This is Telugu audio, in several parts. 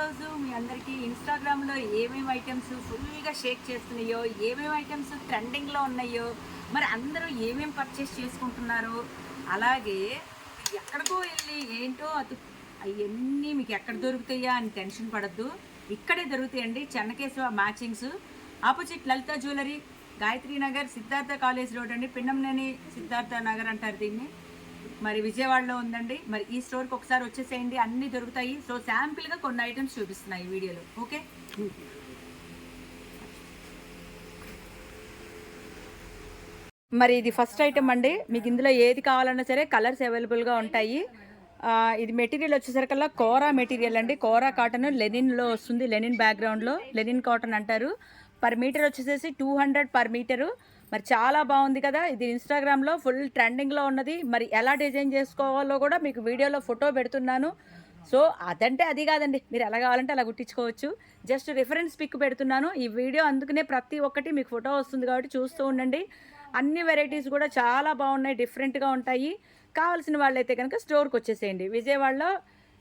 ఈరోజు మీ అందరికీ ఇన్స్టాగ్రామ్లో ఏమేమి ఐటమ్స్ ఫుల్గా షేక్ చేస్తున్నాయో, ఏమేమి ఐటమ్స్ ట్రెండింగ్లో ఉన్నాయో, మరి అందరూ ఏమేమి పర్చేస్ చేసుకుంటున్నారో, అలాగే ఎక్కడికో వెళ్ళి ఏంటో అవన్నీ మీకు ఎక్కడ దొరుకుతాయా అని టెన్షన్ పడద్దు. ఇక్కడే దొరుకుతాయండి. Chennakesava matchings, opposite Lalitha jewellery, Gayatri Nagar, Siddhartha college road అండి. పిన్నంనేని సిద్ధార్థ నగర్ అంటారు దీన్ని. మరి విజయవాడలో ఉందండి. మరి ఈ స్టోర్కి ఒకసారి వచ్చేసేయండి, అన్నీ దొరుకుతాయి. సో శాంపిల్గా కొన్ని ఐటమ్స్ చూపిస్తున్నాయి ఈ వీడియోలో. ఓకే, మరి ఇది ఫస్ట్ ఐటమ్ అండి. మీకు ఇందులో ఏది కావాలన్నా సరే కలర్స్ అవైలబుల్గా ఉంటాయి. ఇది మెటీరియల్ వచ్చేసరికల్లా కోరా మెటీరియల్ అండి. కోరా కాటన్ లెనిన్లో వస్తుంది. లెనిన్ బ్యాక్గ్రౌండ్లో లెనిన్ కాటన్ అంటారు. పర్ మీటర్ వచ్చేసేసి 200 పర్ మీటరు. మరి చాలా బాగుంది కదా. ఇది ఇన్స్టాగ్రామ్లో ఫుల్ ట్రెండింగ్లో ఉన్నది. మరి ఎలా డిజైన్ చేసుకోవాలో కూడా మీకు వీడియోలో ఫోటో పెడుతున్నాను. సో అదంటే అది కాదండి, మీరు ఎలా కావాలంటే అలా కుట్టించుకోవచ్చు. జస్ట్ రిఫరెన్స్ పిక్ పెడుతున్నాను ఈ వీడియో, అందుకనే ప్రతి ఒక్కటి మీకు ఫోటో వస్తుంది కాబట్టి చూస్తూ ఉండండి. అన్ని వెరైటీస్ కూడా చాలా బాగున్నాయి, డిఫరెంట్గా ఉంటాయి. కావాల్సిన వాళ్ళైతే కనుక స్టోర్కి వచ్చేసేయండి. విజయవాడలో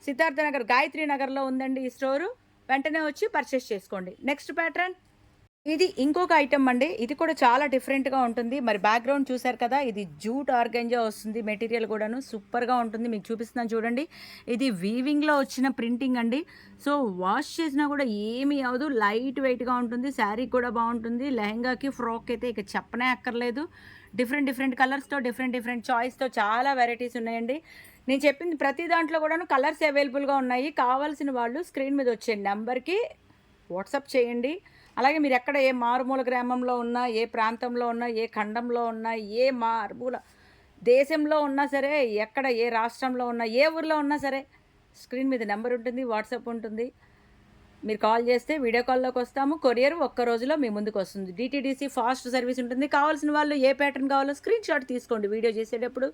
సిద్ధార్థ నగర్, గాయత్రి నగర్లో ఉందండి ఈ స్టోరు. వెంటనే వచ్చి పర్చేస్ చేసుకోండి. నెక్స్ట్ ప్యాటర్న్, ఇది ఇంకొక ఐటమ్ అండి. ఇది కూడా చాలా డిఫరెంట్గా ఉంటుంది. మరి బ్యాక్గ్రౌండ్ చూసారు కదా, ఇది జూట్ ఆర్గంజా వస్తుంది. మెటీరియల్ కూడాను సూపర్గా ఉంటుంది. మీకు చూపిస్తున్నాను చూడండి. ఇది వీవింగ్లో వచ్చిన ప్రింటింగ్ అండి. సో వాష్ చేసినా కూడా ఏమీ అవ్వదు, లైట్ వెయిట్గా ఉంటుంది. శారీ కూడా బాగుంటుంది. లెహంగాకి, ఫ్రాక్ అయితే ఇక చెప్పనే అక్కర్లేదు. డిఫరెంట్ డిఫరెంట్ కలర్స్తో, డిఫరెంట్ డిఫరెంట్ చాయిస్తో చాలా వెరైటీస్ ఉన్నాయండి. నేను చెప్పింది ప్రతి దాంట్లో కూడాను కలర్స్ అవైలబుల్గా ఉన్నాయి. కావాల్సిన వాళ్ళు స్క్రీన్ మీద వచ్చే నెంబర్కి వాట్సాప్ చేయండి. అలాగే మీరు ఎక్కడ ఏ మారుమూల గ్రామంలో ఉన్నా, ఏ ప్రాంతంలో ఉన్నా, ఏ ఖండంలో ఉన్నా, ఏ మారుమూల దేశంలో ఉన్నా సరే, ఎక్కడ ఏ రాష్ట్రంలో ఉన్నా, ఏ ఊర్లో ఉన్నా సరే, స్క్రీన్ మీద నెంబర్ ఉంటుంది, వాట్సాప్ ఉంటుంది. మీరు కాల్ చేస్తే వీడియో కాల్లోకి వస్తాము. కొరియర్ ఒక్క రోజులో మీ ముందుకు వస్తుంది. డిటీడీసీ ఫాస్ట్ సర్వీస్ ఉంటుంది. కావాల్సిన వాళ్ళు ఏ ప్యాటర్న్ కావాలో స్క్రీన్ షాట్ తీసుకోండి వీడియో చేసేటప్పుడు.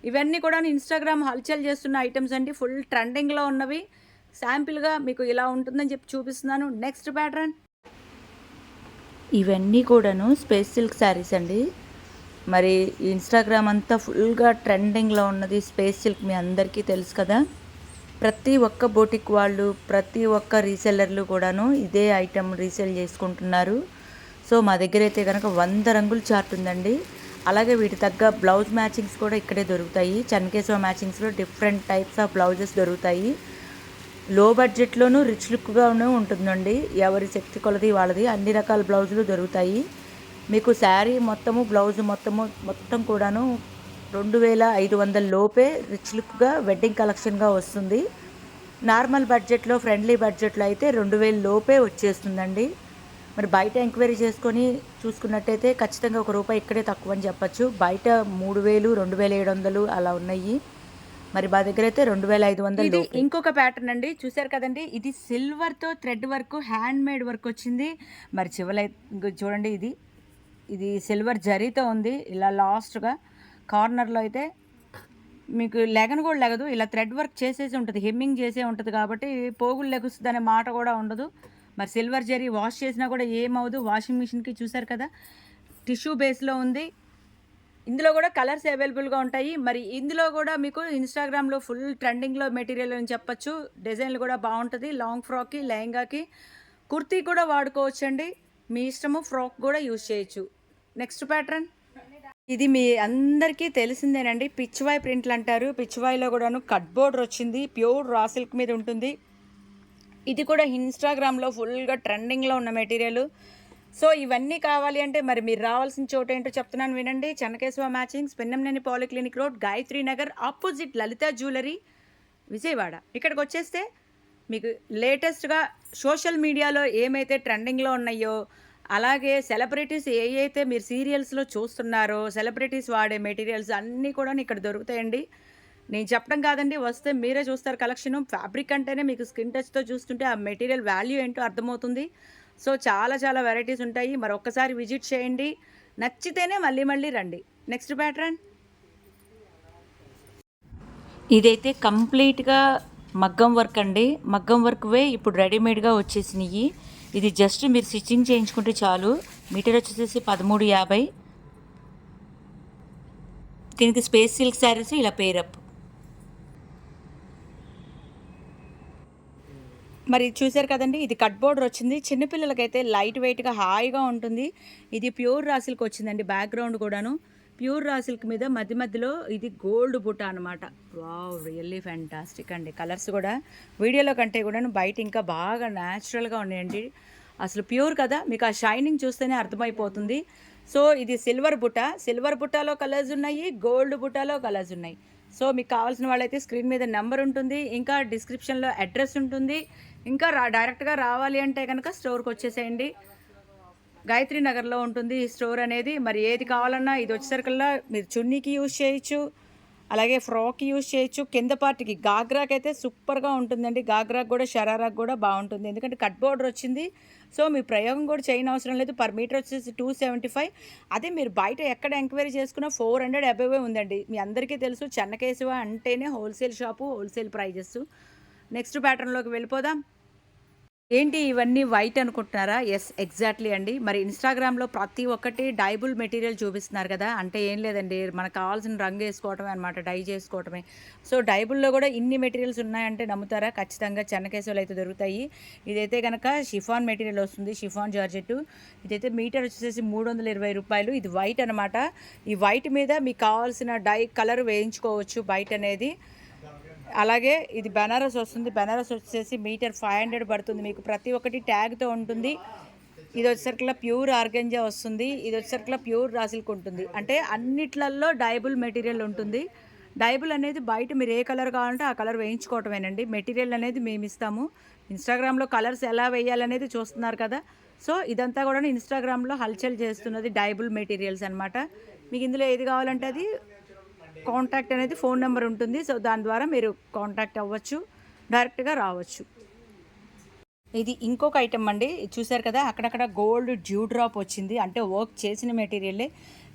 ఇవన్నీ కూడా ఇన్స్టాగ్రామ్ హల్చల్ చేస్తున్న ఐటమ్స్ అండి. ఫుల్ ట్రెండింగ్లో ఉన్నవి. శాంపిల్గా మీకు ఇలా ఉంటుందని చెప్పి చూపిస్తున్నాను. నెక్స్ట్ ప్యాటర్న్, ఇవన్నీ కూడాను స్పేస్ సిల్క్ శారీస్ అండి. మరి ఇన్స్టాగ్రామ్ అంతా ఫుల్గా ట్రెండింగ్లో ఉన్నది స్పేస్ సిల్క్, మీ అందరికీ తెలుసు కదా. ప్రతి ఒక్క బోటిక్ వాళ్ళు, ప్రతి ఒక్క రీసెల్లర్లు కూడాను ఇదే ఐటమ్ రీసేల్ చేసుకుంటున్నారు. సో మా దగ్గర అయితే కనుక 100 రంగుల చార్ట్ ఉందండి. అలాగే వీటి తగ్గ బ్లౌజ్ మ్యాచింగ్స్ కూడా ఇక్కడే దొరుకుతాయి. చెన్నకేశవ మ్యాచింగ్స్లో డిఫరెంట్ టైప్స్ ఆఫ్ బ్లౌజెస్ దొరుకుతాయి. లో బడ్జెట్లోనూ రిచ్ లుక్గానే ఉంటుందండి. ఎవరి శక్తి కొలది వాళ్ళది అన్ని రకాల బ్లౌజులు దొరుకుతాయి. మీకు శారీ మొత్తము, బ్లౌజ్ మొత్తం కూడాను 2500 లోపే రిచ్ లుక్గా వెడ్డింగ్ కలెక్షన్గా వస్తుంది. నార్మల్ బడ్జెట్లో, ఫ్రెండ్లీ బడ్జెట్లో అయితే 2000 లోపే వచ్చేస్తుందండి. మరి బయట ఎంక్వైరీ చేసుకొని చూసుకున్నట్టయితే ఖచ్చితంగా ₹1 ఇక్కడే తక్కువ అని చెప్పచ్చు. బయట 3000, 2700 అలా ఉన్నాయి. మరి మా దగ్గర అయితే 2500. ఇది ఇంకొక ప్యాటర్న్ అండి. చూసారు కదండి, ఇది సిల్వర్తో thread work, handmade work వచ్చింది. మరి చూడండి, ఇది సిల్వర్ జరీతో ఉంది. ఇలా లాస్ట్గా కార్నర్లో అయితే మీకు లెగన్ కూడా లెగదు, ఇలా థ్రెడ్ వర్క్ చేసేసి ఉంటుంది, హెమ్మింగ్ చేసే ఉంటుంది కాబట్టి పోగులు లెగుస్తుంది అనే మాట కూడా ఉండదు. మరి సిల్వర్ జరీ వాష్ చేసినా కూడా ఏమవుదు. వాషింగ్ మిషన్కి చూసారు కదా, టిష్యూ బేస్లో ఉంది. ఇందులో కూడా కలర్స్ అవైలబుల్గా ఉంటాయి. మరి ఇందులో కూడా మీకు ఇన్స్టాగ్రామ్లో ఫుల్ ట్రెండింగ్లో మెటీరియల్ అని చెప్పచ్చు. డిజైన్లు కూడా బాగుంటుంది. లాంగ్ ఫ్రాక్కి, లెహంగాకి, కుర్తీ కూడా వాడుకోవచ్చండి. మీ ఇష్టము, ఫ్రాక్ కూడా యూజ్ చేయొచ్చు. నెక్స్ట్ ప్యాటర్న్, ఇది మీ అందరికీ తెలిసిందేనండి. పిచ్వాయ్ ప్రింట్లు అంటారు. పిచ్వాయ్లో కూడాను కట్ బోర్డర్ వచ్చింది. ప్యూర్ రా సిల్క్ మీద ఉంటుంది. ఇది కూడా ఇన్స్టాగ్రామ్లో ఫుల్గా ట్రెండింగ్లో ఉన్న మెటీరియల్. సో ఇవన్నీ కావాలి అంటే మరి మీరు రావాల్సిన చోట ఏంటో చెప్తున్నాను వినండి. Chennakesava matchings, Pinnamaneni polyclinic road, Gayatri Nagar, opposite Lalitha jewellery, Vijayawada. ఇక్కడికి వచ్చేస్తే మీకు లేటెస్ట్గా సోషల్ మీడియాలో ఏమైతే ట్రెండింగ్లో ఉన్నాయో, అలాగే సెలబ్రిటీస్ అయితే మీరు సీరియల్స్లో చూస్తున్నారో, సెలబ్రిటీస్ వాడే మెటీరియల్స్ అన్నీ కూడా ఇక్కడ దొరుకుతాయండి. నేను చెప్పడం కాదండి, వస్తే మీరే చూస్తారు కలెక్షను. ఫ్యాబ్రిక్ అంటేనే మీకు స్కిన్ టచ్తో చూస్తుంటే ఆ మెటీరియల్ వాల్యూ ఏంటో అర్థమవుతుంది. సో చాలా చాలా వెరైటీస్ ఉంటాయి. మరి ఒక్కసారి విజిట్ చేయండి, నచ్చితేనే మళ్ళీ మళ్ళీ రండి. నెక్స్ట్ ప్యాటర్న్, ఇదైతే కంప్లీట్గా మగ్గం వర్క్ అండి. మగ్గం వర్క్వే ఇప్పుడు రెడీమేడ్గా వచ్చేసినాయి. ఇది జస్ట్ మీరు స్టిచ్చింగ్ చేయించుకుంటే చాలు. మీటర్ వచ్చేసి 1350. దీనికి స్పేస్ సిల్క్ శారీస్ ఇలా పేరప్. మరి చూసారు కదండి, ఇది కట్ బోర్డర్ వచ్చింది. చిన్నపిల్లలకైతే లైట్ వెయిట్‌గా హాయిగా ఉంటుంది. ఇది ప్యూర్ రా సిల్క్ వచ్చిందండి బ్యాక్‌గ్రౌండ్ కూడాను. ప్యూర్ రా సిల్క్ మీద మధ్య మధ్యలో ఇది గోల్డ్ బుట్ట అనమాట. వావ్! రియల్లీ ఫ్యాంటాస్టిక్ అండి. కలర్స్ కూడా వీడియోలో కంటే కూడాను బయట ఇంకా బాగా న్యాచురల్‌గా ఉన్నాయండి. అసలు ప్యూర్ కదా! మీకు ఆ షైనింగ్ చూస్తేనే అర్థమైపోతుంది. సో, ఇది సిల్వర్ బుట్ట. సిల్వర్ బుట్టలో కలర్స్ ఉన్నాయి. గోల్డ్ బుట్టలో కలర్స్ ఉన్నాయి. సో, మీకు కావాల్సిన వాళ్ళైతే స్క్రీన్ మీద నెంబర్ ఉంటుంది. ఇంకా డిస్క్రిప్షన్‌లో అడ్రస్ ఉంటుంది. ఇంకా డైరెక్ట్‌గా రావాలి అంటే గనక స్టోర్‌కి వచ్చేసేయండి. గాయత్రి నగర్‌లో ఉంటుంది ఈ స్టోర్ అనేది. మరి ఏది కావాలన్నా ఇది వచ్చేసరికల్లా మీరు చున్నీకి యూజ్ చేయొచ్చు. అలాగే ఫ్రాక్‌కి యూజ్ చేయొచ్చు. కింద పార్ట్‌కి గాగ్రాకైతే సూపర్‌గా ఉంటుందండి. గాగ్రాకి కూడా, షరారాకి కూడా బావుంటుంది. ఎందుకంటే కట్ బోర్డర్ వచ్చింది. సో, మీ ప్రయోగం కూడా చేయనవసరం లేదు. పర్ మీటర్ వచ్చేసి 275. అదే మీరు బయట ఎక్కడ ఎంక్వైరీ చేసుకున్నా 400 అబోవే ఉందండి. మీ అందరికీ తెలుసు చెన్నకేశవ అంటేనే wholesale shop, wholesale prices. Next ప్యాటర్న్‌లోకి వెళ్ళిపోదాం. ఏంటి ఇవన్నీ వైట్ అనుకుంటున్నారా? యెస్, ఎగ్జాక్ట్‌లీ అండి. మరి ఇన్‌స్టాగ్రామ్‌లో ప్రతి ఒక్కటి డైబుల్ మెటీరియల్ చూపిస్తున్నారు కదా! అంటే ఏం లేదండి, మనకు కావాల్సిన రంగు ఏసుకోవటమే అనమాట. డై చేసుకోవటమే. సో, డైబుల్‌లో కూడా ఇన్ని మెటీరియల్స్ ఉన్నాయంటే నమ్ముతారా? ఖచ్చితంగా చెన్నకేశవులు అయితే దొరుకుతాయి. ఇదైతే గనక షిఫాన్ మెటీరియల్ వస్తుంది. Chiffon georgette. ఇదైతే మీటర్ వచ్చేసి రూ. 320. ఇది వైట్ అనమాట. ఈ వైట్ మీద మీకు కావాల్సిన డై కలర్ వేయించుకోవచ్చు బయట అనేది. అలాగే ఇది బనారస్ వస్తుంది. బనారస్ వచ్చేసి మీటర్ 500 పడుతుంది. మీకు ప్రతి ఒక్కటి ట్యాగ్‌తో ఉంటుంది. ఇది వచ్చేసరికల్లా ప్యూర్ ఆర్గంజా వస్తుంది. ఇది వచ్చేసరికల్లా ప్యూర్ రా సిల్క్ ఉంటుంది. అంటే అన్నిట్లల్లో డైబుల్ మెటీరియల్ ఉంటుంది. డైబుల్ అనేది బయట మీరు ఏ కలర్ కావాలంటే ఆ కలర్ వేయించుకోవటమేనండి. మెటీరియల్ అనేది మేమిస్తాము. ఇన్‌స్టాగ్రామ్‌లో కలర్స్ ఎలా వేయాలనేది చూస్తున్నారు కదా! సో, ఇదంతా కూడాను ఇన్‌స్టాగ్రామ్‌లో హల్చల్ చేస్తున్నది డైబుల్ మెటీరియల్స్ అనమాట. మీకు ఇందులో ఏది కావాలంటే అది కాంటాక్ట్ అనేది ఫోన్ నెంబర్ ఉంటుంది. సో, దాని ద్వారా మీరు కాంటాక్ట్ అవ్వచ్చు. డైరెక్ట్‌గా రావచ్చు. ఇది ఇంకొక ఐటెమ్ అండి. ఇది చూసారు కదా! అక్కడక్కడ గోల్డ్ డ్యూ డ్రాప్ వచ్చింది. అంటే వర్క్ చేసిన మెటీరియలే.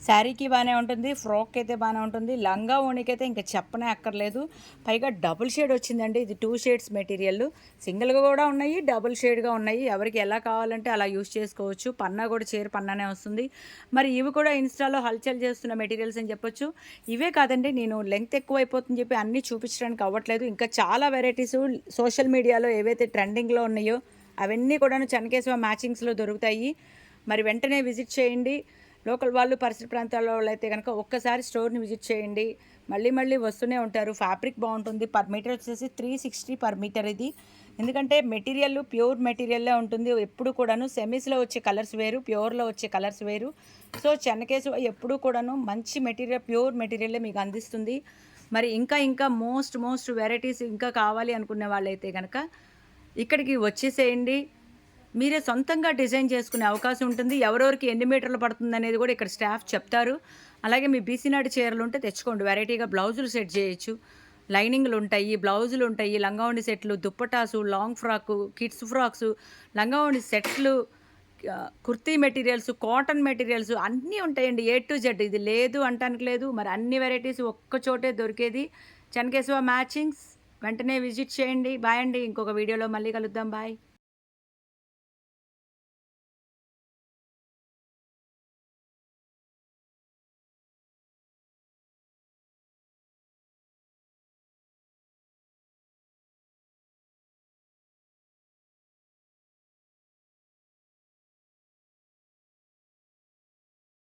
శారీకి బానే ఉంటుంది. ఫ్రాక్‌కి అయితే బానే ఉంటుంది. లంగా ఓణికైతే ఇంక చెప్పనే అక్కర్లేదు. పైగా డబుల్ షేడ్ వచ్చిందండి. ఇది 2 షేడ్స్ మెటీరియల్. సింగిల్‌గా కూడా ఉన్నాయి. డబుల్ షేడ్‌గా ఉన్నాయి. ఎవరికి ఎలా కావాలంటే అలా యూజ్ చేసుకోవచ్చు. పన్నా కూడా చీర పన్నానే వస్తుంది. మరి ఇవి కూడా ఇన్‌స్టాలో హల్చల్ చేస్తున్న మెటీరియల్స్ అని చెప్పొచ్చు. ఇవే కాదండి, నేను లెంగ్త్ ఎక్కువైపోతుందని చెప్పి అన్నీ చూపించడానికి అవ్వట్లేదు. ఇంకా చాలా వెరైటీసు సోషల్ మీడియాలో ఏవైతే ట్రెండింగ్‌లో ఉన్నాయో అవన్నీ కూడాను చెన్నకేశవ మ్యాచింగ్స్‌లో దొరుకుతాయి. మరి వెంటనే విజిట్ చేయండి. లోకల్ వాళ్ళు, పరిసర ప్రాంతాల వాళ్ళైతే కనుక ఒక్కసారి స్టోర్‌ని విజిట్ చేయండి. మళ్ళీ మళ్ళీ వస్తూనే ఉంటారు. ఫ్యాబ్రిక్ బాగుంటుంది. పర్ మీటర్ వచ్చేసి 360 పర్ మీటర్ ఇది. ఎందుకంటే మెటీరియల్ ప్యూర్ మెటీరియల్లే ఉంటుంది. ఎప్పుడు కూడాను సెమీస్‌లో వచ్చే కలర్స్ వేరు, ప్యూర్‌లో వచ్చే కలర్స్ వేరు. సో, చెన్నకేశవ ఎప్పుడూ కూడాను మంచి మెటీరియల్, ప్యూర్ మెటీరియలే మీకు అందిస్తుంది. మరి ఇంకా ఇంకా మోస్ట్ వెరైటీస్ ఇంకా కావాలి అనుకునే వాళ్ళైతే గనక ఇక్కడికి వచ్చేసేయండి. మీరే సొంతంగా డిజైన్ చేసుకునే అవకాశం ఉంటుంది. ఎవరెవరికి ఎన్ని మీటర్లు పడుతుందనేది కూడా ఇక్కడ స్టాఫ్ చెప్తారు. అలాగే మీ బీసీ నాటి చీరలుంటే తెచ్చుకోండి. వెరైటీగా బ్లౌజులు సెట్ చేయొచ్చు. లైనింగులుంటాయి, బ్లౌజులుంటాయి, లంగావోణి సెట్లు, దుప్పటాసు, లాంగ్ ఫ్రాకు, కిడ్స్ ఫ్రాక్సు, లంగావోణి సెట్లు, కుర్తీ మెటీరియల్స్, కాటన్ మెటీరియల్స్ అన్నీ ఉంటాయండి. A to Z. ఇది లేదు అంటానికి లేదు. మరి అన్ని వెరైటీస్ ఒక్క చోటే దొరికేది చెన్నకేశవ మ్యాచింగ్స్. వెంటనే విజిట్ చేయండి. బాయ్ అండి. ఇంకొక వీడియోలో మళ్ళీ కలుద్దాం. బాయ్.